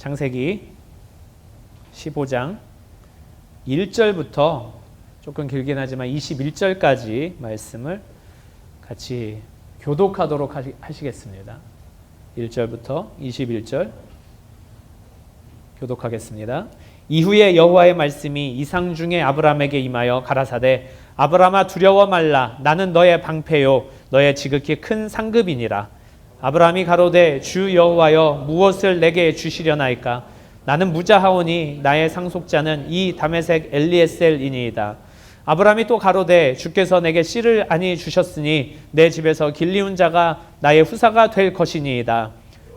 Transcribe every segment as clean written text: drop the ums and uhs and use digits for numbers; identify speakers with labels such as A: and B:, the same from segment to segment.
A: 창세기 15장 1절부터 조금 길긴 하지만 21절까지 말씀을 같이 교독하도록 하시겠습니다. 1절부터 21절 교독하겠습니다. 이후에 여호와의 말씀이 이상 중에 아브라함에게 임하여 가라사대 아브라함아 두려워 말라. 나는 너의 방패요 너의 지극히 큰 상급이니라. 아브라함이 가로되 주 여호와여 무엇을 내게 주시려나이까. 나는 무자하오니 나의 상속자는 이 다메섹 엘리에셀이니이다. 아브라함이 또 가로되 주께서 내게 씨를 아니 주셨으니 내 집에서 길리운 자가 나의 후사가 될 것이니이다.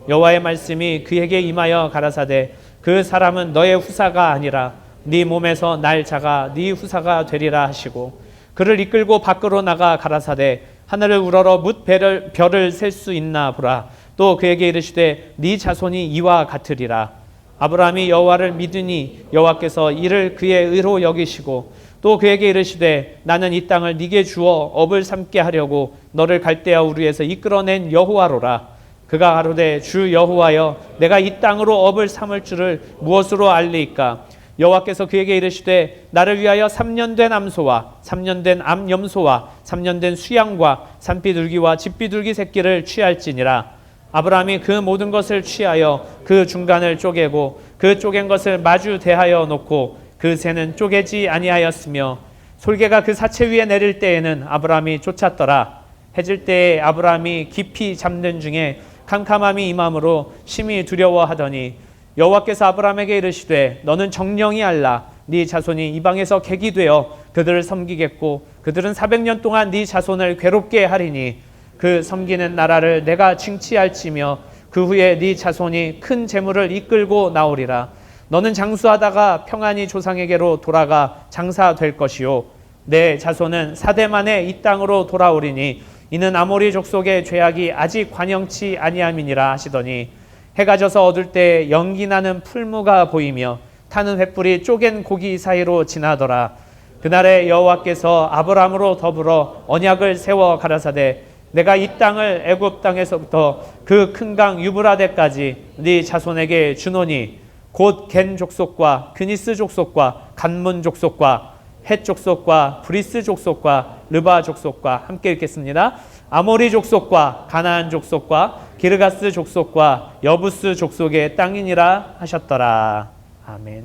A: 여호와의 말씀이 그에게 임하여 가라사대 그 사람은 너의 후사가 아니라 네 몸에서 날 자가 네 후사가 되리라 하시고 그를 이끌고 밖으로 나가 가라사대 하늘을 우러러 뭇 별을 셀 수 있나 보라. 또 그에게 이르시되 네 자손이 이와 같으리라. 아브라함이 여호와를 믿으니 여호와께서 이를 그의 의로 여기시고 또 그에게 이르시되 나는 이 땅을 네게 주어 업을 삼게 하려고 너를 갈대아 우르에서 이끌어낸 여호와로라. 그가 가로되 주 여호와여 내가 이 땅으로 업을 삼을 줄을 무엇으로 알리이까. 여호와께서 그에게 이르시되 나를 위하여 3년 된 암소와 3년 된 암염소와 3년 된 수양과 산비둘기와 집비둘기 새끼를 취할지니라. 아브라함이 그 모든 것을 취하여 그 중간을 쪼개고 그 쪼갠 것을 마주 대하여 놓고 그 새는 쪼개지 아니하였으며 솔개가 그 사체 위에 내릴 때에는 아브라함이 쫓았더라. 해질 때에 아브라함이 깊이 잠든 중에 캄캄함이 임함으로 심히 두려워하더니 여호와께서 아브라함에게 이르시되 너는 정령이 알라. 네 자손이 이방에서 객이 되어 그들을 섬기겠고 그들은 400년 동안 네 자손을 괴롭게 하리니 그 섬기는 나라를 내가 징치할지며 그 후에 네 자손이 큰 재물을 이끌고 나오리라. 너는 장수하다가 평안히 조상에게로 돌아가 장사될 것이요 내 자손은 4대 만에 이 땅으로 돌아오리니 이는 아모리 족속의 죄악이 아직 관영치 아니함이니라 하시더니 해가 져서 어둘 때 연기 나는 풀무가 보이며 타는 횃불이 쪼갠 고기 사이로 지나더라. 그날에 여호와께서 아브라함으로 더불어 언약을 세워 가라사대 내가 이 땅을 애굽 땅에서부터 그 큰 강 유브라데까지 네 자손에게 주노니 곧 겐 족속과 그니스 족속과 간문 족속과 헷 족속과 브리스 족속과 르바 족속과 함께 읽겠습니다. 아모리 족속과 가나안 족속과 기르가스 족속과 여부스 족속의 땅이니라 하셨더라. 아멘.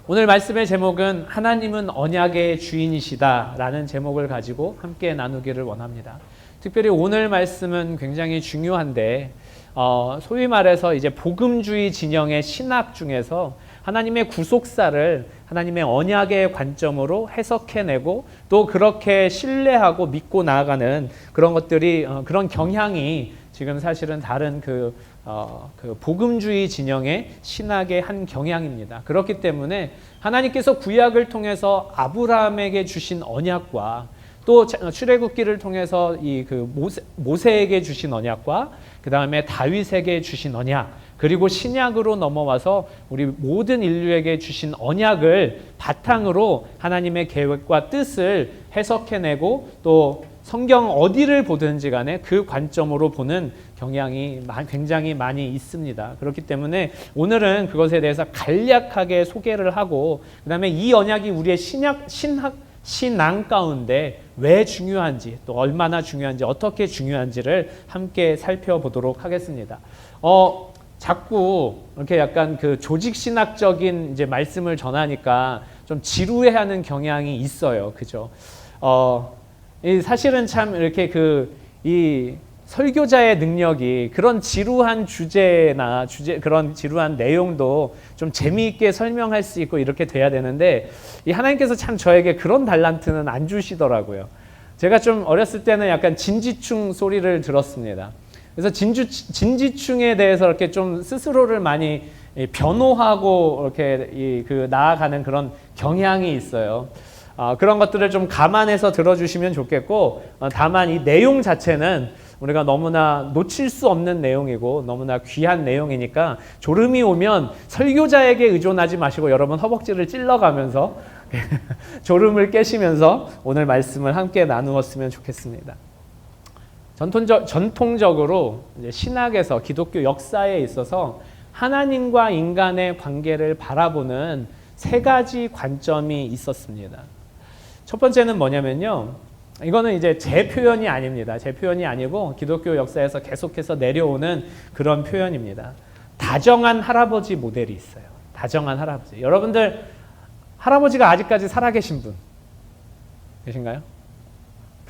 A: 오늘 말씀의 제목은 하나님은 언약의 주인이시다 라는 제목을 가지고 함께 나누기를 원합니다. 특별히 오늘 말씀은 굉장히 중요한데 소위 말해서 이제 복음주의 진영의 신학 중에서 하나님의 구속사를 하나님의 언약의 관점으로 해석해내고 또 그렇게 신뢰하고 믿고 나아가는 그런 것들이 그런 경향이 지금 사실은 다른 그 복음주의 진영의 신학의 한 경향입니다. 그렇기 때문에 하나님께서 구약을 통해서 아브라함에게 주신 언약과 또 출애굽기를 통해서 이 그 모세에게 주신 언약과 그 다음에 다윗에게 주신 언약 그리고 신약으로 넘어와서 우리 모든 인류에게 주신 언약을 바탕으로 하나님의 계획과 뜻을 해석해내고 또 성경 어디를 보든지 간에 그 관점으로 보는 경향이 굉장히 많이 있습니다. 그렇기 때문에 오늘은 그것에 대해서 간략하게 소개를 하고 그 다음에 이 언약이 우리의 신앙 가운데 왜 중요한지 또 얼마나 중요한지 어떻게 중요한지를 함께 살펴보도록 하겠습니다. 자꾸 이렇게 약간 그 조직 신학적인 이제 말씀을 전하니까 좀 지루해하는 경향이 있어요. 그죠? 사실은 참 이렇게 이 설교자의 능력이 그런 지루한 주제나 그런 지루한 내용도 좀 재미있게 설명할 수 있고 이렇게 돼야 되는데 이 하나님께서 참 저에게 그런 달란트는 안 주시더라고요. 제가 좀 어렸을 때는 약간 진지충 소리를 들었습니다. 그래서 진지충에 대해서 이렇게 좀 스스로를 많이 변호하고 이렇게 나아가는 그런 경향이 있어요. 그런 것들을 좀 감안해서 들어주시면 좋겠고 다만 이 내용 자체는 우리가 너무나 놓칠 수 없는 내용이고 너무나 귀한 내용이니까 졸음이 오면 설교자에게 의존하지 마시고 여러분 허벅지를 찔러가면서 졸음을 깨시면서 오늘 말씀을 함께 나누었으면 좋겠습니다. 전통적으로 이제 신학에서 기독교 역사에 있어서 하나님과 인간의 관계를 바라보는 세 가지 관점이 있었습니다. 첫 번째는 뭐냐면요. 이거는 이제 제 표현이 아닙니다. 제 표현이 아니고 기독교 역사에서 계속해서 내려오는 그런 표현입니다. 다정한 할아버지 모델이 있어요. 다정한 할아버지. 여러분들 할아버지가 아직까지 살아계신 분 계신가요?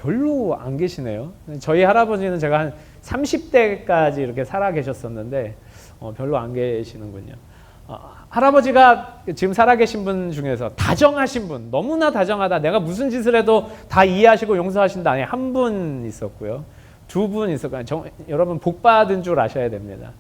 A: 별로 안 계시네요. 저희 할아버지는 제가 한 30대까지 이렇게 살아계셨었는데 별로 안 계시는군요. 할아버지가 지금 살아계신 분 중에서 다정하신 분, 너무나 다정하다. 내가 무슨 짓을 해도 다 이해하시고 용서하신다. 아니, 한 분 있었고요. 두 분 있었고요. 여러분 복 받은 줄 아셔야 됩니다.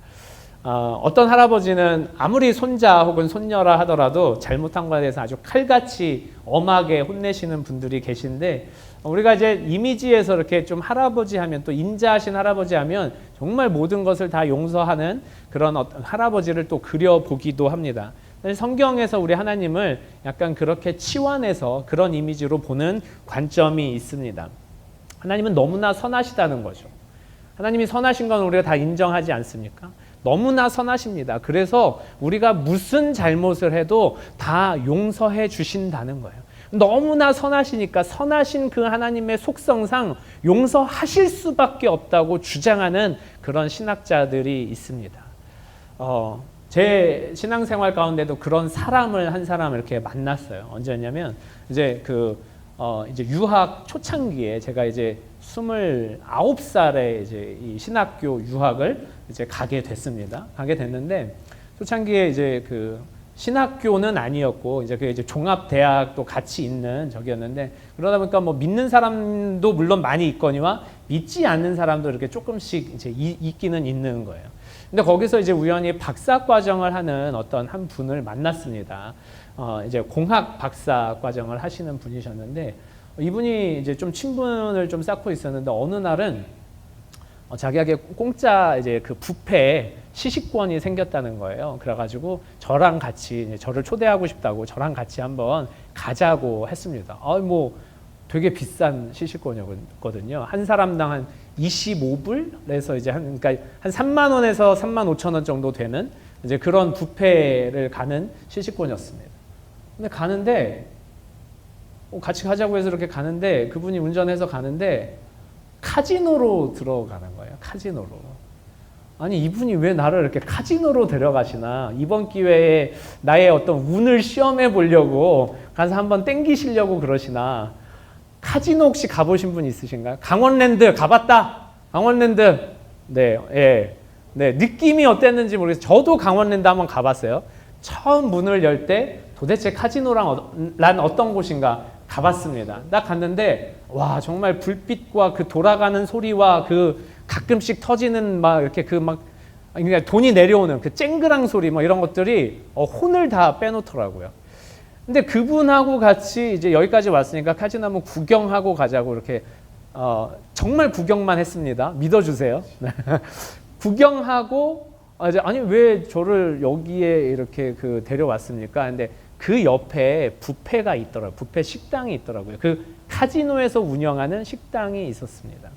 A: 어떤 할아버지는 아무리 손자 혹은 손녀라 하더라도 잘못한 것에 대해서 아주 칼같이 엄하게 혼내시는 분들이 계신데, 우리가 이제 이미지에서 이렇게 좀 할아버지 하면, 또 인자하신 할아버지 하면 정말 모든 것을 다 용서하는 그런 어떤 할아버지를 또 그려보기도 합니다. 성경에서 우리 하나님을 약간 그렇게 치환해서 그런 이미지로 보는 관점이 있습니다. 하나님은 너무나 선하시다는 거죠. 하나님이 선하신 건 우리가 다 인정하지 않습니까? 너무나 선하십니다. 그래서 우리가 무슨 잘못을 해도 다 용서해 주신다는 거예요. 너무나 선하시니까 선하신 그 하나님의 속성상 용서하실 수밖에 없다고 주장하는 그런 신학자들이 있습니다. 제 신앙생활 가운데도 그런 사람을 한 사람을 이렇게 만났어요. 언제였냐면 이제 이제 유학 초창기에 제가 이제 29살에 이제 이 신학교 유학을 이제 가게 됐습니다. 가게 됐는데 초창기에 이제 신학교는 아니었고 이제 이제 종합대학도 같이 있는 저기였는데, 그러다 보니까 뭐 믿는 사람도 물론 많이 있거니와 믿지 않는 사람도 이렇게 조금씩 이제 있기는 있는 거예요. 근데 거기서 이제 우연히 박사 과정을 하는 어떤 한 분을 만났습니다. 이제 공학 박사 과정을 하시는 분이셨는데, 이분이 이제 좀 친분을 좀 쌓고 있었는데 어느 날은 자기에게 공짜 이제 뷔페에 시식권이 생겼다는 거예요. 그래가지고 저랑 같이 저를 초대하고 싶다고 저랑 같이 한번 가자고 했습니다. 뭐 되게 비싼 시식권이었거든요. 한 사람당 한 25불에서 이제 그러니까 한 3만 원에서 3만 5천 원 정도 되는 이제 그런 뷔페를 가는 시식권이었습니다. 근데 가는데 같이 가자고 해서 이렇게 가는데 그분이 운전해서 가는데 카지노로 들어가는 거예요. 카지노로. 아니, 이분이 왜 나를 이렇게 카지노로 데려가시나, 이번 기회에 나의 어떤 운을 시험해 보려고 가서 한번 땡기시려고 그러시나. 카지노 혹시 가보신 분 있으신가요? 강원랜드 가봤다. 강원랜드. 네, 예. 네, 느낌이 어땠는지 모르겠어요. 저도 강원랜드 한번 가봤어요. 처음 문을 열 때 도대체 카지노란 어떤 곳인가 가봤습니다. 딱 갔는데 와, 정말 불빛과 그 돌아가는 소리와 그 가끔씩 터지는 막 이렇게 그러니까 돈이 내려오는 그 쨍그랑 소리 뭐 이런 것들이 혼을 다 빼놓더라고요. 근데 그분하고 같이 이제 여기까지 왔으니까 카지노 한번 구경하고 가자고 이렇게 정말 구경만 했습니다. 믿어주세요. 구경하고 아니 왜 저를 여기에 이렇게 데려왔습니까? 근데 그 옆에 뷔페가 있더라고요. 뷔페 식당이 있더라고요. 그 카지노에서 운영하는 식당이 있었습니다.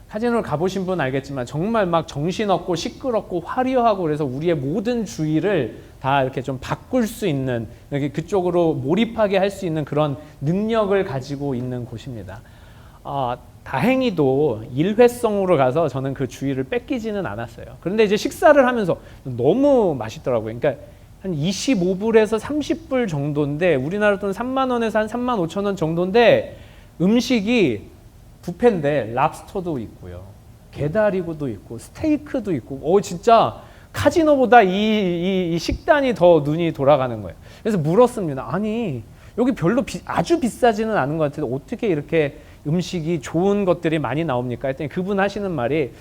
A: 카지노를 가보신 분 알겠지만 정말 막 정신없고 시끄럽고 화려하고, 그래서 우리의 모든 주의를 다 이렇게 좀 바꿀 수 있는, 이렇게 그쪽으로 몰입하게 할 수 있는 그런 능력을 가지고 있는 곳입니다. 다행히도 일회성으로 가서 저는 그 주의를 뺏기지는 않았어요. 그런데 이제 식사를 하면서 너무 맛있더라고요. 그러니까 한 25불에서 30불 정도인데 우리나라 돈 3만 원에서 한 3만 5천 원 정도인데 음식이 뷔페인데 랍스터도 있고요. 게다리고도 있고 스테이크도 있고 진짜 카지노보다 이 식단이 더 눈이 돌아가는 거예요. 그래서 물었습니다. 아니 여기 별로 아주 비싸지는 않은 것 같은데 어떻게 이렇게 음식이 좋은 것들이 많이 나옵니까? 했더니 그분 하시는 말이,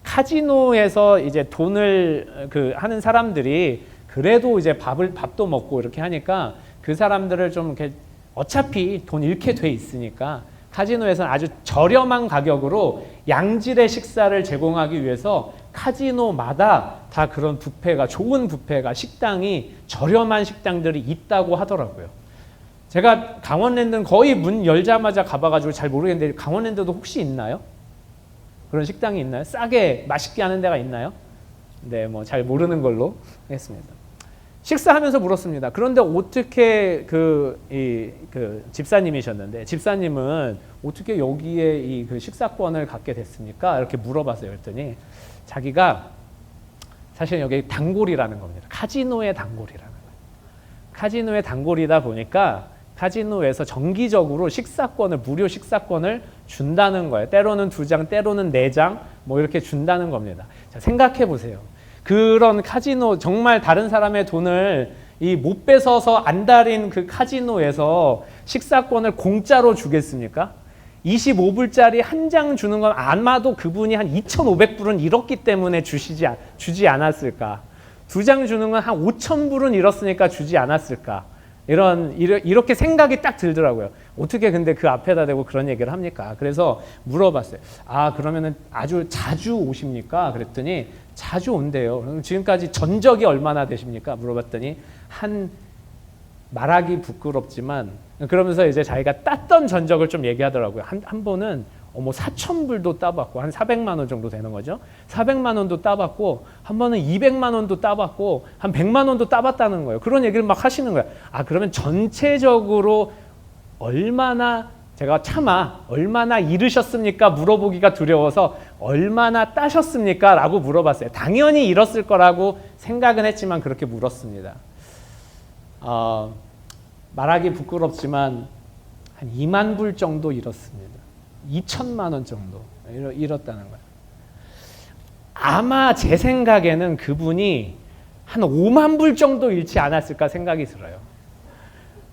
A: 카지노에서 이제 돈을 하는 사람들이 그래도 이제 밥도 먹고 이렇게 하니까 그 사람들을 좀 이렇게 어차피 돈 잃게 돼 있으니까 카지노에서는 아주 저렴한 가격으로 양질의 식사를 제공하기 위해서 카지노마다 다 그런 뷔페가, 좋은 뷔페가, 식당이, 저렴한 식당들이 있다고 하더라고요. 제가 강원랜드는 거의 문 열자마자 가봐가지고 잘 모르겠는데 강원랜드도 혹시 있나요? 그런 식당이 있나요? 싸게 맛있게 하는 데가 있나요? 네, 뭐 잘 모르는 걸로 하겠습니다. 식사하면서 물었습니다. 그런데 어떻게 그 집사님이셨는데 집사님은 어떻게 여기에 그 식사권을 갖게 됐습니까? 이렇게 물어봤어요. 그랬더니 자기가 사실 여기 단골이라는 겁니다. 카지노의 단골이라는 거예요. 카지노의 단골이다 보니까 카지노에서 정기적으로 무료 식사권을 준다는 거예요. 때로는 2장, 때로는 4장 뭐 이렇게 준다는 겁니다. 자, 생각해 보세요. 그런 카지노, 정말 다른 사람의 돈을 못 뺏어서 안달인 그 카지노에서 식사권을 공짜로 주겠습니까? 25불짜리 한 장 주는 건 아마도 그분이 한 2,500불은 잃었기 때문에 주지 않았을까? 2장 주는 건 한 5,000불은 잃었으니까 주지 않았을까? 이렇게 생각이 딱 들더라고요. 어떻게 근데 그 앞에다 대고 그런 얘기를 합니까? 그래서 물어봤어요. 아, 그러면은 아주 자주 오십니까? 그랬더니 자주 온대요. 그럼 지금까지 전적이 얼마나 되십니까? 물어봤더니 말하기 부끄럽지만 그러면서 이제 자기가 땄던 전적을 좀 얘기하더라고요. 한 번은 4,000불도 따봤고 한 400만 원 정도 되는 거죠. 400만 원도 따봤고 한 번은 200만 원도 따봤고 한 100만 원도 따봤다는 거예요. 그런 얘기를 막 하시는 거예요. 아, 그러면 전체적으로 제가 얼마나 잃으셨습니까? 물어보기가 두려워서 얼마나 따셨습니까? 라고 물어봤어요. 당연히 잃었을 거라고 생각은 했지만 그렇게 물었습니다. 말하기 부끄럽지만 한 2만 불 정도 잃었습니다. 2천만 원 정도 잃었다는 거예요. 아마 제 생각에는 그분이 한 5만 불 정도 잃지 않았을까 생각이 들어요.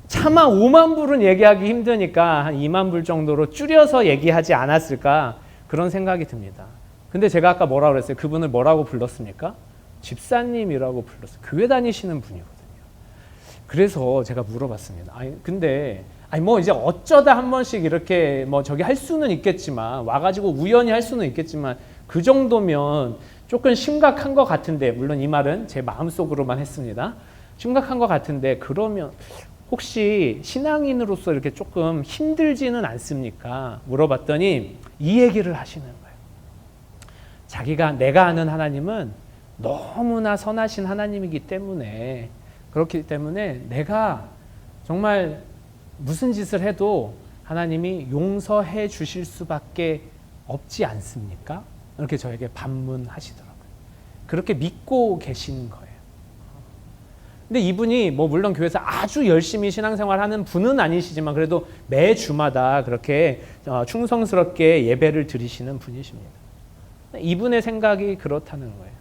A: 차마 5만 불은 얘기하기 힘드니까 한 2만 불 정도로 줄여서 얘기하지 않았을까 그런 생각이 듭니다. 근데 제가 아까 뭐라고 그랬어요? 그분을 뭐라고 불렀습니까? 집사님이라고 불렀어요. 교회 다니시는 분이거든요. 그래서 제가 물어봤습니다. 근데 뭐 이제 어쩌다 한 번씩 이렇게 뭐 저기 할 수는 있겠지만 와가지고 우연히 할 수는 있겠지만 그 정도면 조금 심각한 것 같은데, 물론 이 말은 제 마음속으로만 했습니다. 심각한 것 같은데 그러면 혹시 신앙인으로서 이렇게 조금 힘들지는 않습니까? 물어봤더니 이 얘기를 하시는 거예요. 내가 아는 하나님은 너무나 선하신 하나님이기 때문에, 그렇기 때문에 내가 정말 무슨 짓을 해도 하나님이 용서해 주실 수밖에 없지 않습니까? 이렇게 저에게 반문하시더라고요. 그렇게 믿고 계신 거예요. 근데 이분이 물론 교회에서 아주 열심히 신앙생활하는 분은 아니시지만 그래도 매 주마다 그렇게 충성스럽게 예배를 드리시는 분이십니다. 이분의 생각이 그렇다는 거예요.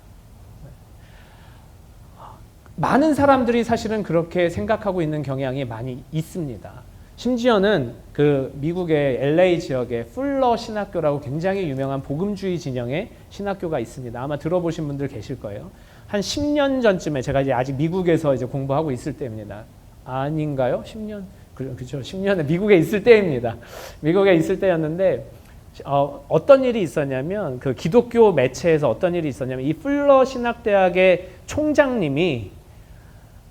A: 많은 사람들이 사실은 그렇게 생각하고 있는 경향이 많이 있습니다. 심지어는 그 미국의 LA 지역에 풀러 신학교라고 굉장히 유명한 복음주의 진영의 신학교가 있습니다. 아마 들어보신 분들 계실 거예요. 한 10년 전쯤에 제가 이제 아직 미국에서 이제 공부하고 있을 때입니다. 아닌가요? 10년? 그렇죠. 10년에 미국에 있을 때입니다. 미국에 있을 때였는데 어떤 일이 있었냐면 그 기독교 매체에서 어떤 일이 있었냐면 이 풀러 신학대학의 총장님이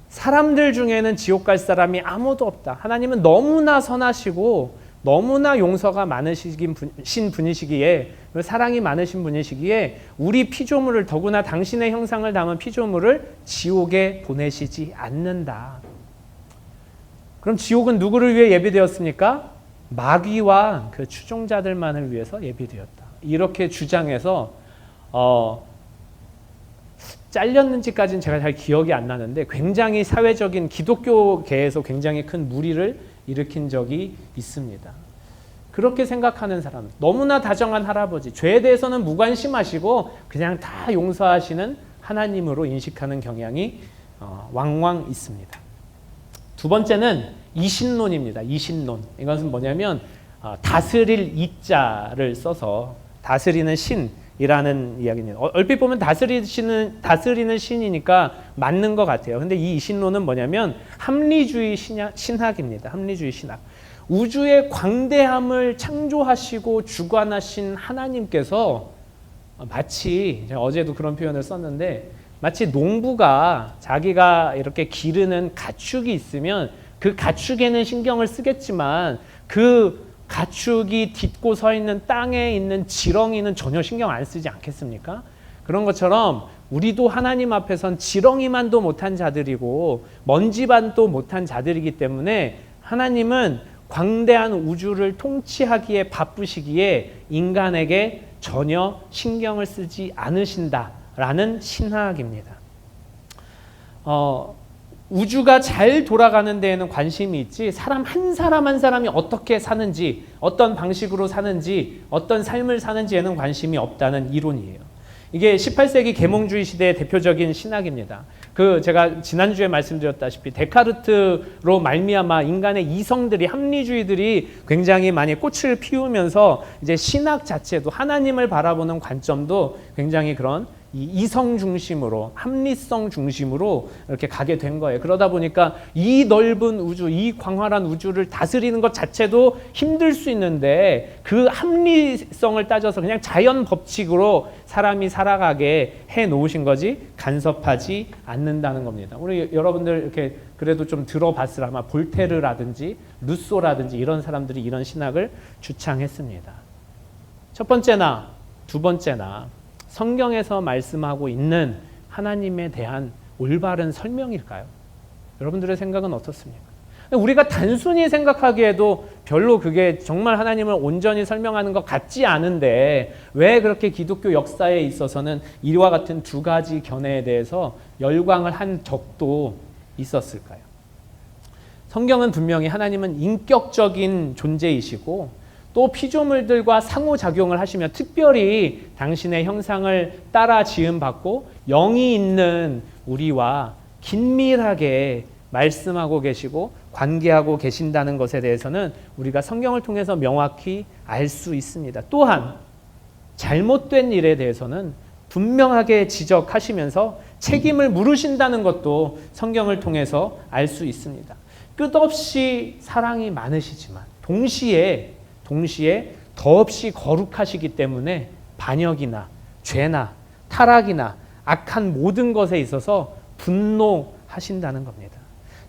A: 사람들 중에는 지옥 갈 사람이 아무도 없다. 하나님은 너무나 선하시고 너무나 용서가 많으신 분이시기에, 사랑이 많으신 분이시기에 우리 피조물을, 더구나 당신의 형상을 담은 피조물을 지옥에 보내시지 않는다. 그럼 지옥은 누구를 위해 예비되었습니까? 마귀와 그 추종자들만을 위해서 예비되었다. 이렇게 주장해서 잘렸는지까지는 제가 잘 기억이 안 나는데 굉장히 사회적인 기독교계에서 굉장히 큰 물의를 일으킨 적이 있습니다. 그렇게 생각하는 사람, 너무나 다정한 할아버지, 죄에 대해서는 무관심하시고 그냥 다 용서하시는 하나님으로 인식하는 경향이 왕왕 있습니다. 두 번째는 이신론입니다. 이신론. 이것은 뭐냐면 다스릴 이자를 써서 다스리는 신이라는 이야기입니다. 얼핏 보면 다스리는 신이니까 맞는 것 같아요. 근데 이 이신론은 뭐냐면 합리주의 신학입니다. 합리주의 신학. 우주의 광대함을 창조하시고 주관하신 하나님께서 마치, 제가 어제도 그런 표현을 썼는데, 마치 농부가 자기가 이렇게 기르는 가축이 있으면 그 가축에는 신경을 쓰겠지만 그 가축이 딛고 서 있는 땅에 있는 지렁이는 전혀 신경 안 쓰지 않겠습니까? 그런 것처럼 우리도 하나님 앞에선 지렁이만도 못한 자들이고 먼지반도 못한 자들이기 때문에 하나님은 광대한 우주를 통치하기에 바쁘시기에 인간에게 전혀 신경을 쓰지 않으신다라는 신학입니다. 우주가 잘 돌아가는 데에는 관심이 있지 사람 한 사람 한 사람이 어떻게 사는지 어떤 방식으로 사는지 어떤 삶을 사는지에는 관심이 없다는 이론이에요. 이게 18세기 계몽주의 시대의 대표적인 신학입니다. 제가 지난주에 말씀드렸다시피 데카르트로 말미암아 인간의 이성들이 합리주의들이 굉장히 많이 꽃을 피우면서 이제 신학 자체도 하나님을 바라보는 관점도 굉장히 그런 이성 중심으로 합리성 중심으로 이렇게 가게 된 거예요. 그러다 보니까 이 넓은 우주, 이 광활한 우주를 다스리는 것 자체도 힘들 수 있는데 그 합리성을 따져서 그냥 자연 법칙으로 사람이 살아가게 해 놓으신 거지 간섭하지 않는다는 겁니다. 우리 여러분들 이렇게 그래도 좀 들어봤을 아마 볼테르라든지 루소라든지 이런 사람들이 이런 신학을 주창했습니다. 첫 번째나 두 번째나 성경에서 말씀하고 있는 하나님에 대한 올바른 설명일까요? 여러분들의 생각은 어떻습니까? 우리가 단순히 생각하기에도 별로 그게 정말 하나님을 온전히 설명하는 것 같지 않은데 왜 그렇게 기독교 역사에 있어서는 이와 같은 두 가지 견해에 대해서 열광을 한 적도 있었을까요? 성경은 분명히 하나님은 인격적인 존재이시고 또 피조물들과 상호작용을 하시며 특별히 당신의 형상을 따라 지음받고 영이 있는 우리와 긴밀하게 말씀하고 계시고 관계하고 계신다는 것에 대해서는 우리가 성경을 통해서 명확히 알 수 있습니다. 또한 잘못된 일에 대해서는 분명하게 지적하시면서 책임을 물으신다는 것도 성경을 통해서 알 수 있습니다. 끝없이 사랑이 많으시지만 동시에 더없이 거룩하시기 때문에 반역이나 죄나 타락이나 악한 모든 것에 있어서 분노하신다는 겁니다.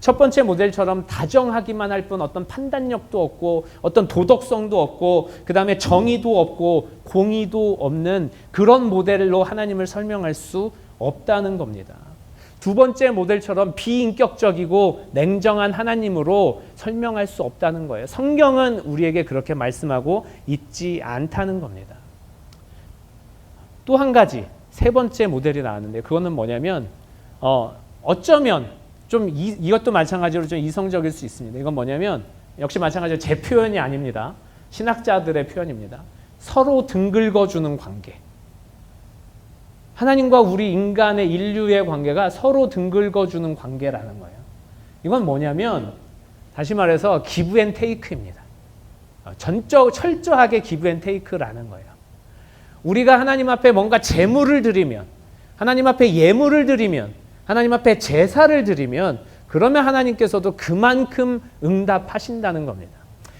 A: 첫 번째 모델처럼 다정하기만 할 뿐 어떤 판단력도 없고 어떤 도덕성도 없고 그 다음에 정의도 없고 공의도 없는 그런 모델로 하나님을 설명할 수 없다는 겁니다. 두 번째 모델처럼 비인격적이고 냉정한 하나님으로 설명할 수 없다는 거예요. 성경은 우리에게 그렇게 말씀하고 있지 않다는 겁니다. 또 한 가지 세 번째 모델이 나왔는데 그거는 뭐냐면 어쩌면 좀 이것도 마찬가지로 좀 이성적일 수 있습니다. 이건 뭐냐면 역시 마찬가지로 제 표현이 아닙니다. 신학자들의 표현입니다. 서로 등 긁어주는 관계. 하나님과 우리 인간의 인류의 관계가 서로 등 긁어주는 관계라는 거예요. 이건 뭐냐면 다시 말해서 기브 앤 테이크입니다. 철저하게 기브 앤 테이크라는 거예요. 우리가 하나님 앞에 뭔가 제물을 드리면 하나님 앞에 예물을 드리면 하나님 앞에 제사를 드리면 그러면 하나님께서도 그만큼 응답하신다는 겁니다.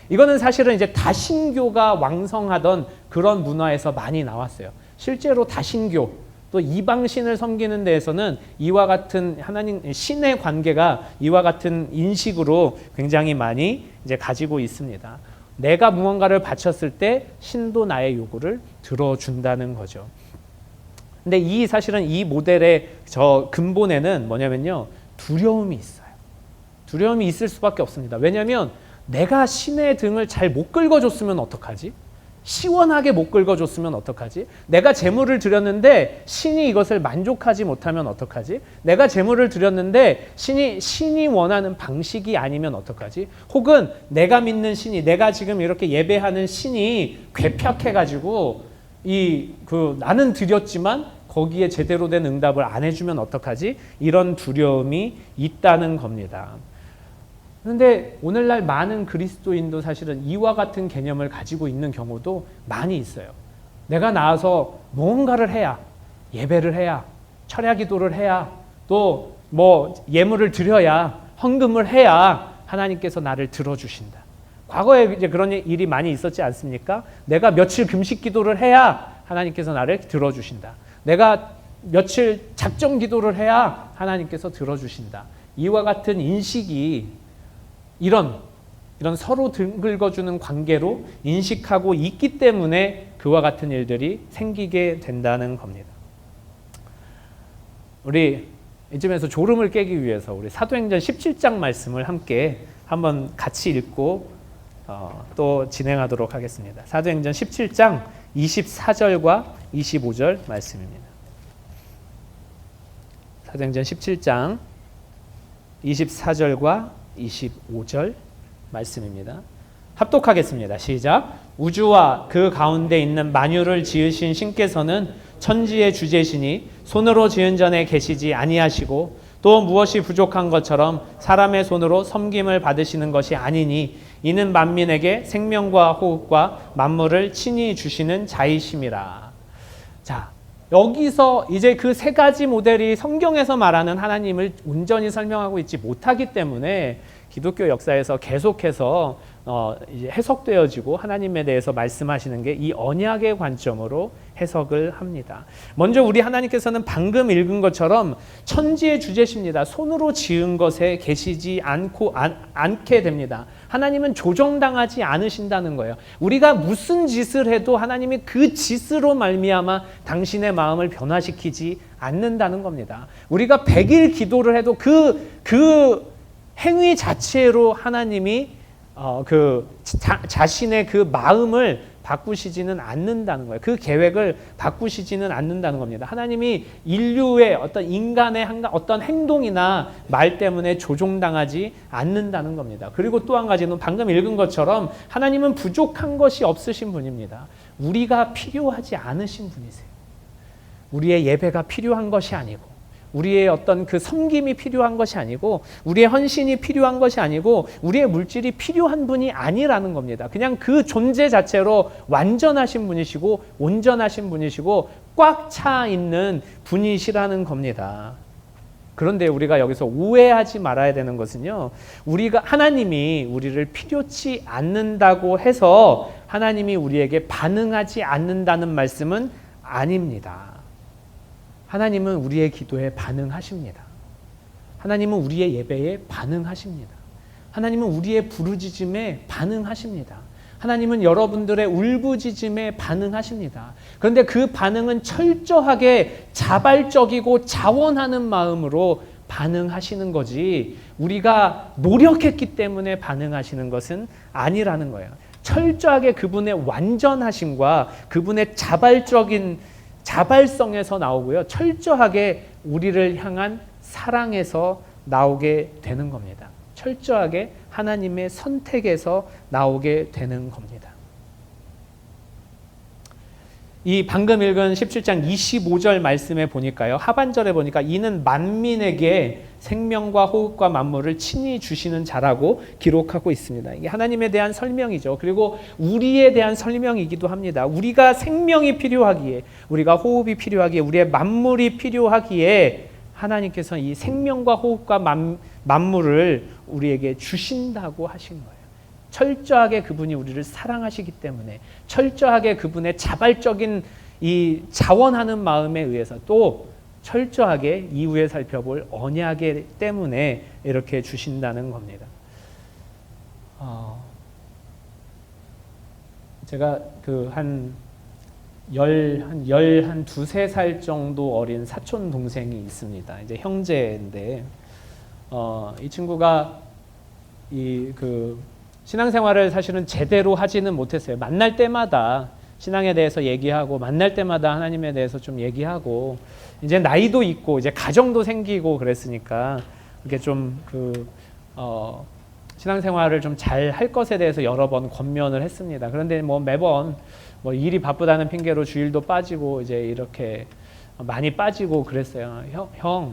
A: 이거는 사실은 이제 다신교가 왕성하던 그런 문화에서 많이 나왔어요. 실제로 다신교 또 이방신을 섬기는 데에서는 이와 같은 하나님 신의 관계가 이와 같은 인식으로 굉장히 많이 이제 가지고 있습니다. 내가 무언가를 바쳤을 때 신도 나의 요구를 들어준다는 거죠. 근데 사실은 이 모델의 근본에는 뭐냐면요. 두려움이 있어요. 두려움이 있을 수밖에 없습니다. 왜냐하면 내가 신의 등을 잘 못 긁어줬으면 어떡하지? 시원하게 못 긁어줬으면 어떡하지? 내가 제물을 드렸는데 신이 이것을 만족하지 못하면 어떡하지? 내가 제물을 드렸는데 신이 원하는 방식이 아니면 어떡하지? 혹은 내가 믿는 신이 내가 지금 이렇게 예배하는 신이 괴팍해가지고 나는 드렸지만 거기에 제대로 된 응답을 안 해주면 어떡하지? 이런 두려움이 있다는 겁니다. 그런데 오늘날 많은 그리스도인도 사실은 이와 같은 개념을 가지고 있는 경우도 많이 있어요. 내가 나와서 무언가를 해야, 예배를 해야, 철야 기도를 해야, 또 예물을 드려야, 헌금을 해야 하나님께서 나를 들어주신다. 과거에 이제 그런 일이 많이 있었지 않습니까? 내가 며칠 금식 기도를 해야 하나님께서 나를 들어주신다. 내가 며칠 작정 기도를 해야 하나님께서 들어주신다. 이와 같은 인식이 이런 서로 등 긁어주는 관계로 인식하고 있기 때문에 그와 같은 일들이 생기게 된다는 겁니다. 우리 이쯤에서 졸음을 깨기 위해서 우리 사도행전 17장 말씀을 함께 한번 같이 읽고 또 진행하도록 하겠습니다. 사도행전 17장 24절과 25절 말씀입니다. 사도행전 17장 24절과 25절 말씀입니다. 합독하겠습니다. 시작. 우주와 그 가운데 있는 만유를 지으신 신께서는 천지의 주제시니 손으로 지은 전에 계시지 아니하시고 또 무엇이 부족한 것처럼 사람의 손으로 섬김을 받으시는 것이 아니니 이는 만민에게 생명과 호흡과 만물을 친히 주시는 자이심이라. 자, 여기서 이제 그 세 가지 모델이 성경에서 말하는 하나님을 온전히 설명하고 있지 못하기 때문에 기독교 역사에서 계속해서 이제 해석되어지고 하나님에 대해서 말씀하시는 게 이 언약의 관점으로 해석을 합니다. 먼저 우리 하나님께서는 방금 읽은 것처럼 천지의 주제십니다. 손으로 지은 것에 계시지 않게 됩니다. 하나님은 조정당하지 않으신다는 거예요. 우리가 무슨 짓을 해도 하나님이 그 짓으로 말미암아 당신의 마음을 변화시키지 않는다는 겁니다. 우리가 100일 기도를 해도 그 행위 자체로 하나님이 자신의 그 마음을 바꾸시지는 않는다는 거예요. 그 계획을 바꾸시지는 않는다는 겁니다. 하나님이 인류의 어떤 인간의 어떤 행동이나 말 때문에 조종당하지 않는다는 겁니다. 그리고 또 한 가지는 방금 읽은 것처럼 하나님은 부족한 것이 없으신 분입니다. 우리가 필요하지 않으신 분이세요. 우리의 예배가 필요한 것이 아니고 우리의 어떤 그 섬김이 필요한 것이 아니고 우리의 헌신이 필요한 것이 아니고 우리의 물질이 필요한 분이 아니라는 겁니다. 그냥 그 존재 자체로 완전하신 분이시고 온전하신 분이시고 꽉 차 있는 분이시라는 겁니다. 그런데 우리가 여기서 오해하지 말아야 되는 것은요. 하나님이 우리를 필요치 않는다고 해서 하나님이 우리에게 반응하지 않는다는 말씀은 아닙니다. 하나님은 우리의 기도에 반응하십니다. 하나님은 우리의 예배에 반응하십니다. 하나님은 우리의 부르짖음에 반응하십니다. 하나님은 여러분들의 울부짖음에 반응하십니다. 그런데 그 반응은 철저하게 자발적이고 자원하는 마음으로 반응하시는 거지 우리가 노력했기 때문에 반응하시는 것은 아니라는 거예요. 철저하게 그분의 완전하심과 그분의 자발성에서 나오고요. 철저하게 우리를 향한 사랑에서 나오게 되는 겁니다. 철저하게 하나님의 선택에서 나오게 되는 겁니다. 이 방금 읽은 17장 25절 말씀에 보니까요. 하반절에 보니까 이는 만민에게 생명과 호흡과 만물을 친히 주시는 자라고 기록하고 있습니다. 이게 하나님에 대한 설명이죠. 그리고 우리에 대한 설명이기도 합니다. 우리가 생명이 필요하기에, 우리가 호흡이 필요하기에, 우리의 만물이 필요하기에 하나님께서 이 생명과 호흡과 만물을 우리에게 주신다고 하신 거예요. 철저하게 그분이 우리를 사랑하시기 때문에 철저하게 그분의 자발적인 이 자원하는 마음에 의해서 또 철저하게 이후에 살펴볼 언약에 때문에 이렇게 주신다는 겁니다. 제가 한 두세 살 정도 어린 사촌 동생이 있습니다. 이제 형제인데 이 친구가 신앙생활을 사실은 제대로 하지는 못했어요. 만날 때마다 신앙에 대해서 얘기하고 만날 때마다 하나님에 대해서 좀 얘기하고 이제 나이도 있고 이제 가정도 생기고 그랬으니까 이렇게 좀 신앙생활을 좀 잘 할 것에 대해서 여러 번 권면을 했습니다. 그런데 매번 일이 바쁘다는 핑계로 주일도 빠지고 이제 이렇게 많이 빠지고 그랬어요.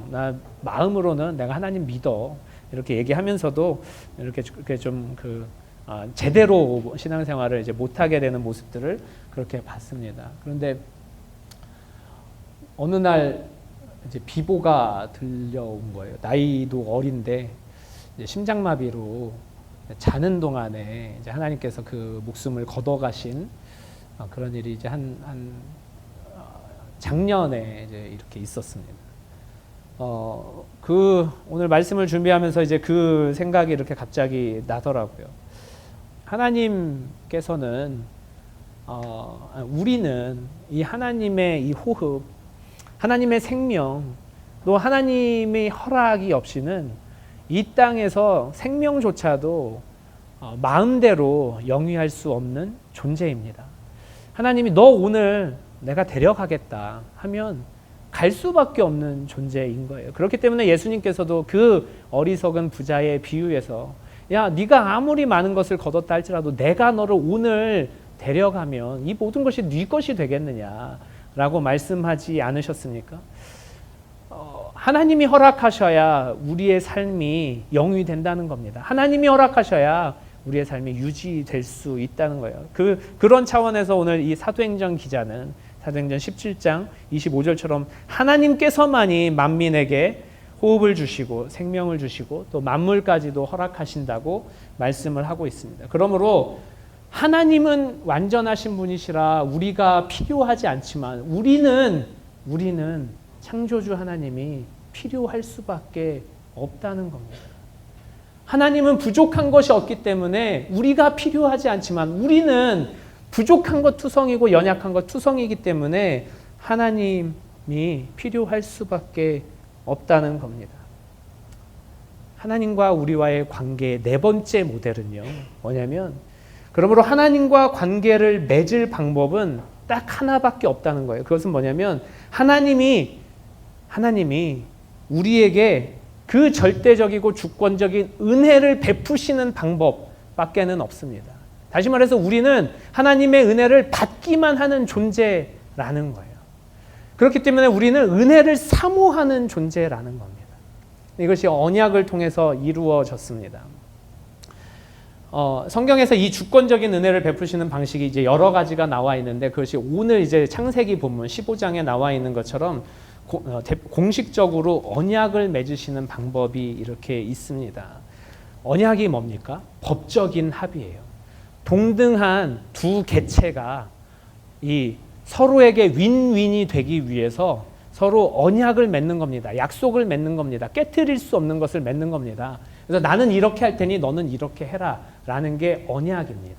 A: 나 마음으로는 내가 하나님 믿어. 이렇게 얘기하면서도 이렇게 좀 제대로 신앙생활을 이제 못하게 되는 모습들을 그렇게 봤습니다. 그런데 어느 날 이제 비보가 들려온 거예요. 나이도 어린데 이제 심장마비로 자는 동안에 이제 하나님께서 그 목숨을 걷어가신 그런 일이 이제 작년에 이제 이렇게 있었습니다. 오늘 말씀을 준비하면서 이제 그 생각이 이렇게 갑자기 나더라고요. 하나님께서는 우리는 이 하나님의 이 호흡, 하나님의 생명, 또 하나님의 허락이 없이는 이 땅에서 생명조차도 마음대로 영위할 수 없는 존재입니다. 하나님이 너 오늘 내가 데려가겠다 하면 갈 수밖에 없는 존재인 거예요. 그렇기 때문에 예수님께서도 그 어리석은 부자의 비유에서 야, 네가 아무리 많은 것을 거뒀다 할지라도 내가 너를 오늘 데려가면 이 모든 것이 네 것이 되겠느냐라고 말씀하지 않으셨습니까? 하나님이 허락하셔야 우리의 삶이 영위된다는 겁니다. 하나님이 허락하셔야 우리의 삶이 유지될 수 있다는 거예요. 그런 차원에서 오늘 이 사도행전 기자는 사도행전 17장 25절처럼 하나님께서만이 만민에게 호흡을 주시고 생명을 주시고 또 만물까지도 허락하신다고 말씀을 하고 있습니다. 그러므로 하나님은 완전하신 분이시라 우리가 필요하지 않지만 우리는 창조주 하나님이 필요할 수밖에 없다는 겁니다. 하나님은 부족한 것이 없기 때문에 우리가 필요하지 않지만 우리는 부족한 것 투성이고 연약한 것 투성이기 때문에 하나님이 필요할 수밖에 없다는 겁니다. 하나님과 우리와의 관계의 네 번째 모델은요, 뭐냐면 그러므로 하나님과 관계를 맺을 방법은 딱 하나밖에 없다는 거예요. 그것은 뭐냐면 하나님이 우리에게 그 절대적이고 주권적인 은혜를 베푸시는 방법밖에는 없습니다. 다시 말해서 우리는 하나님의 은혜를 받기만 하는 존재라는 거예요. 그렇기 때문에 우리는 은혜를 사모하는 존재라는 겁니다. 이것이 언약을 통해서 이루어졌습니다. 성경에서 이 주권적인 은혜를 베푸시는 방식이 이제 여러 가지가 나와 있는데 그것이 오늘 이제 창세기 본문 15장에 나와 있는 것처럼 공식적으로 언약을 맺으시는 방법이 이렇게 있습니다. 언약이 뭡니까? 법적인 합의예요. 동등한 두 객체가 이 서로에게 윈윈이 되기 위해서 서로 언약을 맺는 겁니다. 약속을 맺는 겁니다. 깨트릴 수 없는 것을 맺는 겁니다. 그래서 나는 이렇게 할 테니 너는 이렇게 해라 라는 게 언약입니다.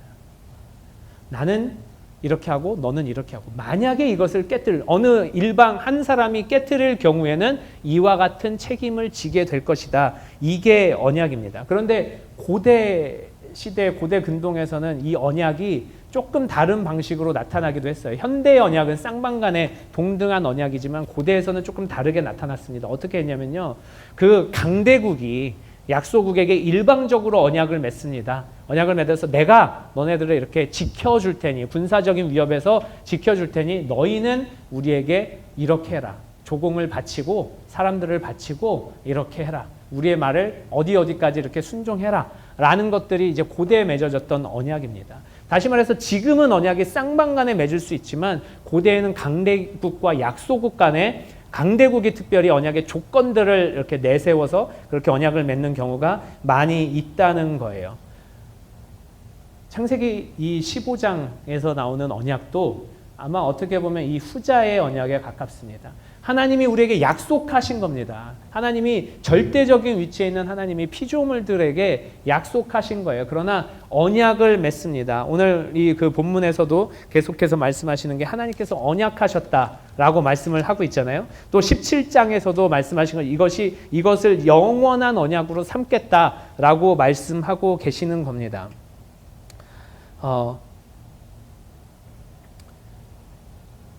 A: 나는 이렇게 하고 너는 이렇게 하고 만약에 이것을 어느 일방 한 사람이 깨트릴 경우에는 이와 같은 책임을 지게 될 것이다. 이게 언약입니다. 그런데 고대 시대 고대 근동에서는 이 언약이 조금 다른 방식으로 나타나기도 했어요. 현대의 언약은 쌍방간의 동등한 언약이지만 고대에서는 조금 다르게 나타났습니다. 어떻게 했냐면요. 그 강대국이 약소국에게 일방적으로 언약을 맺습니다. 언약을 맺어서 내가 너네들을 이렇게 지켜줄 테니 군사적인 위협에서 지켜줄 테니 너희는 우리에게 이렇게 해라. 조공을 바치고 사람들을 바치고 이렇게 해라. 우리의 말을 어디까지 이렇게 순종해라. 라는 것들이 이제 고대에 맺어졌던 언약입니다. 다시 말해서 지금은 언약이 쌍방간에 맺을 수 있지만 고대에는 강대국과 약소국 간에 강대국이 특별히 언약의 조건들을 이렇게 내세워서 그렇게 언약을 맺는 경우가 많이 있다는 거예요. 창세기 이 15장에서 나오는 언약도 아마 어떻게 보면 이 후자의 언약에 가깝습니다. 하나님이 우리에게 약속하신 겁니다. 하나님이 절대적인 위치에 있는 하나님이 피조물들에게 약속하신 거예요. 그러나 언약을 맺습니다. 오늘 이 그 본문에서도 계속해서 말씀하시는 게 하나님께서 언약하셨다라고 말씀을 하고 있잖아요. 또 17장에서도 말씀하신 거 이것을 영원한 언약으로 삼겠다라고 말씀하고 계시는 겁니다.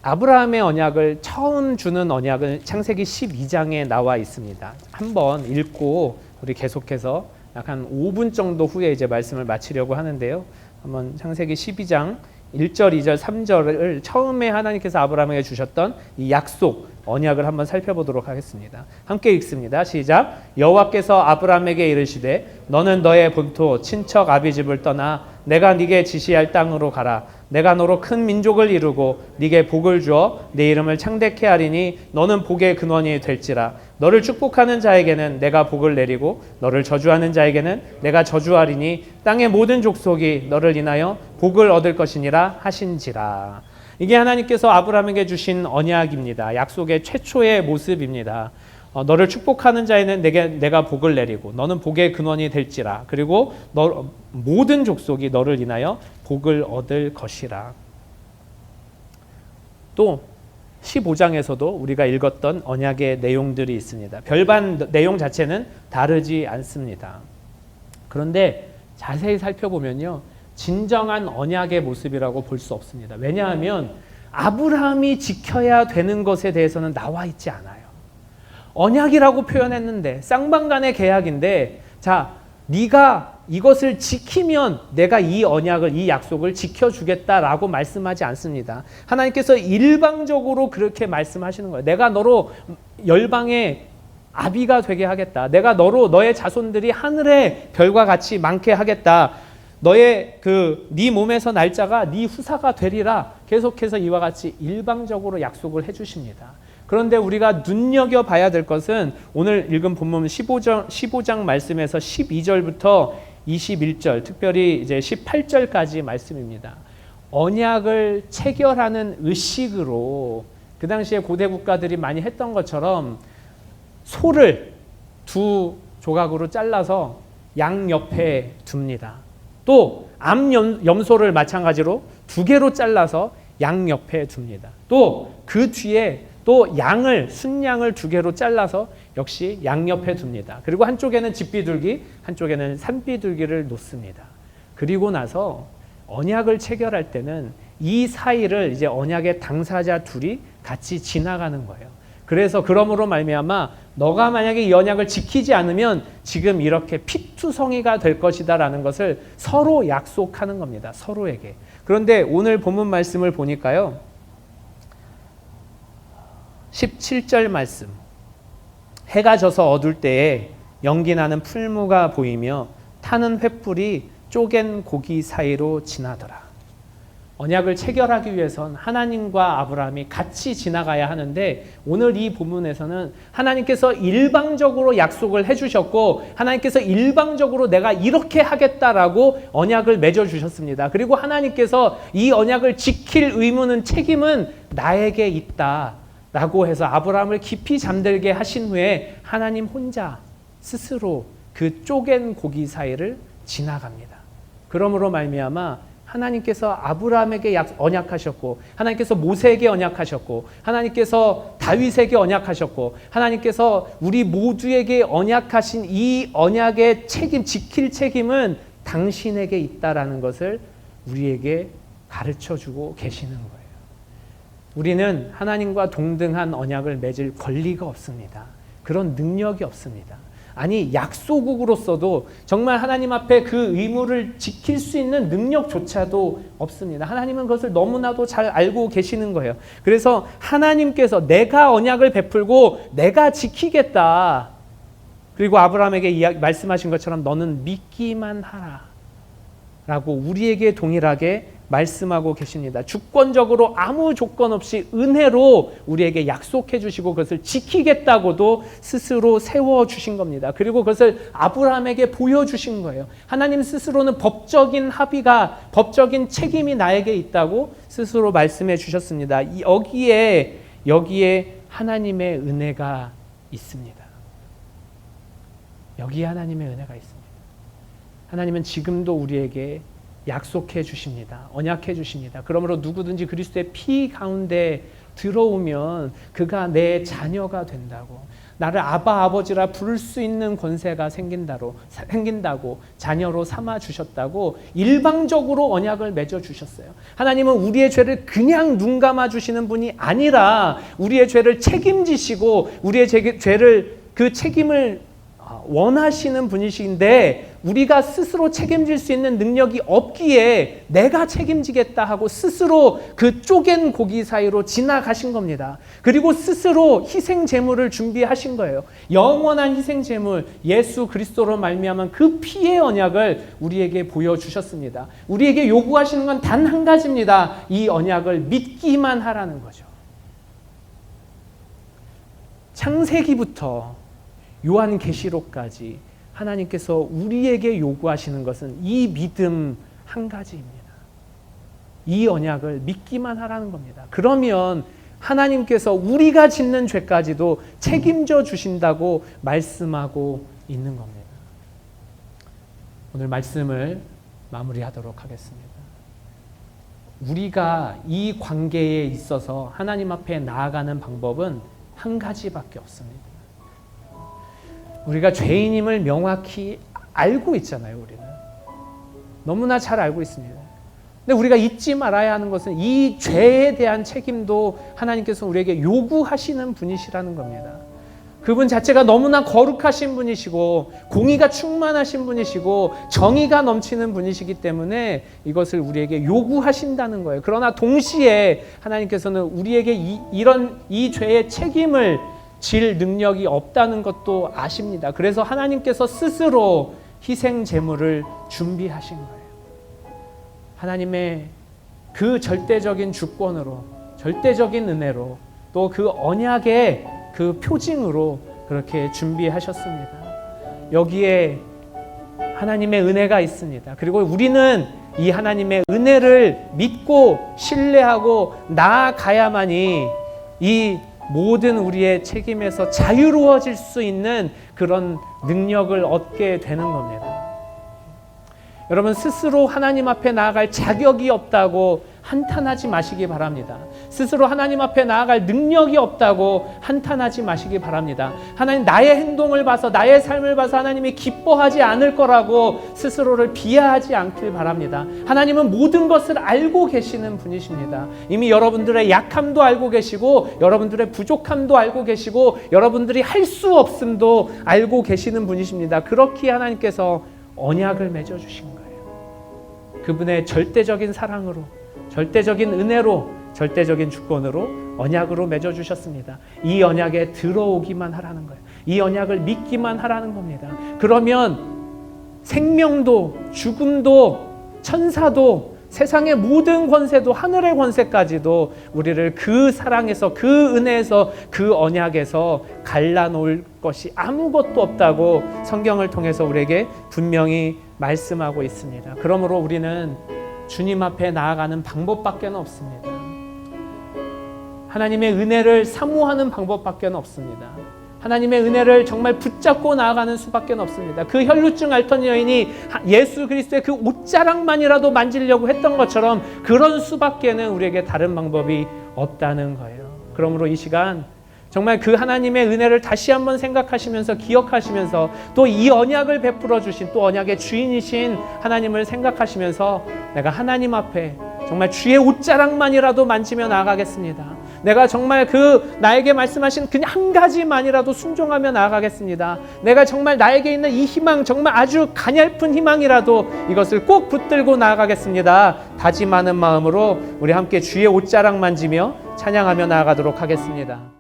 A: 아브라함의 언약을 처음 주는 언약은 창세기 12장에 나와 있습니다. 한번 읽고 우리 계속해서 약 한 5분 정도 후에 이제 말씀을 마치려고 하는데요. 한번 창세기 12장 1절, 2절, 3절을 처음에 하나님께서 아브라함에게 주셨던 이 약속, 언약을 한번 살펴보도록 하겠습니다. 함께 읽습니다. 시작. 여호와께서 아브라함에게 이르시되 너는 너의 본토 친척 아비집을 떠나 내가 네게 지시할 땅으로 가라. 내가 너로 큰 민족을 이루고 네게 복을 주어 네 이름을 창대케 하리니 너는 복의 근원이 될지라. 너를 축복하는 자에게는 내가 복을 내리고 너를 저주하는 자에게는 내가 저주하리니 땅의 모든 족속이 너를 인하여 복을 얻을 것이니라 하신지라. 이게 하나님께서 아브라함에게 주신 언약입니다. 약속의 최초의 모습입니다. 너를 축복하는 자에는 내가 복을 내리고 너는 복의 근원이 될지라. 그리고 모든 족속이 너를 인하여 복을 얻을 것이라. 또 15장에서도 우리가 읽었던 언약의 내용들이 있습니다. 별반 내용 자체는 다르지 않습니다. 그런데 자세히 살펴보면요, 진정한 언약의 모습이라고 볼 수 없습니다. 왜냐하면 아브라함이 지켜야 되는 것에 대해서는 나와 있지 않아요. 언약이라고 표현했는데, 쌍방간의 계약인데, 자, 네가 이것을 지키면 내가 이 언약을, 이 약속을 지켜주겠다라고 말씀하지 않습니다. 하나님께서 일방적으로 그렇게 말씀하시는 거예요. 내가 너로 열방의 아비가 되게 하겠다. 내가 너로 너의 자손들이 하늘의 별과 같이 많게 하겠다. 너의 네 몸에서 날 자가 네 후사가 되리라. 계속해서 이와 같이 일방적으로 약속을 해주십니다. 그런데 우리가 눈여겨봐야 될 것은 오늘 읽은 본문 15장 말씀에서 12절부터 21절, 특별히 이제 18절까지 말씀입니다. 언약을 체결하는 의식으로 그 당시에 고대 국가들이 많이 했던 것처럼 소를 두 조각으로 잘라서 양 옆에 둡니다. 또 암염소를 마찬가지로 두 개로 잘라서 양 옆에 둡니다. 또 그 뒤에 또 순양을 두 개로 잘라서 역시 양옆에 둡니다. 그리고 한쪽에는 집비둘기, 한쪽에는 산비둘기를 놓습니다. 그리고 나서 언약을 체결할 때는 이 사이를 이제 언약의 당사자 둘이 같이 지나가는 거예요. 그래서 그러므로 말미암아 너가 만약에 이 언약을 지키지 않으면 지금 이렇게 피투성이가 될 것이다라는 것을 서로 약속하는 겁니다. 서로에게. 그런데 오늘 본문 말씀을 보니까요, 17절 말씀, 해가 져서 어둘 때에 연기나는 풀무가 보이며 타는 횃불이 쪼갠 고기 사이로 지나더라. 언약을 체결하기 위해선 하나님과 아브라함이 같이 지나가야 하는데, 오늘 이 본문에서는 하나님께서 일방적으로 약속을 해주셨고 하나님께서 일방적으로 내가 이렇게 하겠다라고 언약을 맺어주셨습니다. 그리고 하나님께서 이 언약을 지킬 의무는, 책임은 나에게 있다 라고 해서 아브라함을 깊이 잠들게 하신 후에 하나님 혼자 스스로 그 쪼갠 고기 사이를 지나갑니다. 그러므로 말미암아 하나님께서 아브라함에게 언약하셨고, 하나님께서 모세에게 언약하셨고, 하나님께서 다윗에게 언약하셨고, 하나님께서 우리 모두에게 언약하신 이 언약의 책임, 지킬 책임은 당신에게 있다라는 것을 우리에게 가르쳐주고 계시는 거예요. 우리는 하나님과 동등한 언약을 맺을 권리가 없습니다. 그런 능력이 없습니다. 아니, 약소국으로서도 정말 하나님 앞에 그 의무를 지킬 수 있는 능력조차도 없습니다. 하나님은 그것을 너무나도 잘 알고 계시는 거예요. 그래서 하나님께서 내가 언약을 베풀고 내가 지키겠다. 그리고 아브라함에게 말씀하신 것처럼 너는 믿기만 하라 라고 우리에게 동일하게 말씀하고 계십니다. 주권적으로 아무 조건 없이 은혜로 우리에게 약속해 주시고 그것을 지키겠다고도 스스로 세워주신 겁니다. 그리고 그것을 아브라함에게 보여주신 거예요. 하나님 스스로는 법적인 합의가, 법적인 책임이 나에게 있다고 스스로 말씀해 주셨습니다. 여기에 하나님의 은혜가 있습니다. 여기에 하나님의 은혜가 있습니다. 하나님은 지금도 우리에게 약속해 주십니다. 언약해 주십니다. 그러므로 누구든지 그리스도의 피 가운데 들어오면 그가 내 자녀가 된다고, 나를 아바 아버지라 부를 수 있는 권세가 생긴다고, 자녀로 삼아 주셨다고 일방적으로 언약을 맺어 주셨어요. 하나님은 우리의 죄를 그냥 눈 감아 주시는 분이 아니라 우리의 죄를 책임지시고 우리의 죄를, 그 책임을 원하시는 분이신데, 우리가 스스로 책임질 수 있는 능력이 없기에 내가 책임지겠다 하고 스스로 그 쪼갠 고기 사이로 지나가신 겁니다. 그리고 스스로 희생 제물을 준비하신 거예요. 영원한 희생 제물, 예수 그리스도로 말미암은 그 피의 언약을 우리에게 보여주셨습니다. 우리에게 요구하시는 건 단 한 가지입니다. 이 언약을 믿기만 하라는 거죠. 창세기부터 요한계시록까지 하나님께서 우리에게 요구하시는 것은 이 믿음 한 가지입니다. 이 언약을 믿기만 하라는 겁니다. 그러면 하나님께서 우리가 짓는 죄까지도 책임져 주신다고 말씀하고 있는 겁니다. 오늘 말씀을 마무리하도록 하겠습니다. 우리가 이 관계에 있어서 하나님 앞에 나아가는 방법은 한 가지밖에 없습니다. 우리가 죄인임을 명확히 알고 있잖아요. 우리는 너무나 잘 알고 있습니다. 근데 우리가 잊지 말아야 하는 것은 이 죄에 대한 책임도 하나님께서 우리에게 요구하시는 분이시라는 겁니다. 그분 자체가 너무나 거룩하신 분이시고 공의가 충만하신 분이시고 정의가 넘치는 분이시기 때문에 이것을 우리에게 요구하신다는 거예요. 그러나 동시에 하나님께서는 우리에게 이 죄의 책임을 질 능력이 없다는 것도 아십니다. 그래서 하나님께서 스스로 희생 제물을 준비하신 거예요. 하나님의 그 절대적인 주권으로, 절대적인 은혜로, 또 그 언약의 그 표징으로 그렇게 준비하셨습니다. 여기에 하나님의 은혜가 있습니다. 그리고 우리는 이 하나님의 은혜를 믿고 신뢰하고 나아가야만이 이 모든 우리의 책임에서 자유로워질 수 있는 그런 능력을 얻게 되는 겁니다. 여러분, 스스로 하나님 앞에 나아갈 자격이 없다고 한탄하지 마시기 바랍니다. 스스로 하나님 앞에 나아갈 능력이 없다고 한탄하지 마시기 바랍니다. 하나님, 나의 행동을 봐서, 나의 삶을 봐서 하나님이 기뻐하지 않을 거라고 스스로를 비하하지 않길 바랍니다. 하나님은 모든 것을 알고 계시는 분이십니다. 이미 여러분들의 약함도 알고 계시고, 여러분들의 부족함도 알고 계시고, 여러분들이 할 수 없음도 알고 계시는 분이십니다. 그렇기에 하나님께서 언약을 맺어주신 거예요. 그분의 절대적인 사랑으로, 절대적인 은혜로, 절대적인 주권으로 언약으로 맺어주셨습니다. 이 언약에 들어오기만 하라는 거예요. 이 언약을 믿기만 하라는 겁니다. 그러면 생명도, 죽음도, 천사도, 세상의 모든 권세도, 하늘의 권세까지도 우리를 그 사랑에서, 그 은혜에서, 그 언약에서 갈라놓을 것이 아무것도 없다고 성경을 통해서 우리에게 분명히 말씀하고 있습니다. 그러므로 우리는 주님 앞에 나아가는 방법밖에 없습니다. 하나님의 은혜를 사모하는 방법밖에 없습니다. 하나님의 은혜를 정말 붙잡고 나아가는 수밖에 없습니다. 그 혈루증 앓던 여인이 예수 그리스도의 그 옷자락만이라도 만지려고 했던 것처럼 그런 수밖에는 우리에게 다른 방법이 없다는 거예요. 그러므로 이 시간 정말 그 하나님의 은혜를 다시 한번 생각하시면서, 기억하시면서, 또 이 언약을 베풀어 주신, 또 언약의 주인이신 하나님을 생각하시면서 내가 하나님 앞에 정말 주의 옷자락만이라도 만지며 나아가겠습니다. 내가 정말 그 나에게 말씀하신 그냥 한 가지만이라도 순종하며 나아가겠습니다. 내가 정말 나에게 있는 이 희망, 정말 아주 가냘픈 희망이라도 이것을 꼭 붙들고 나아가겠습니다. 다짐하는 마음으로 우리 함께 주의 옷자락 만지며 찬양하며 나아가도록 하겠습니다.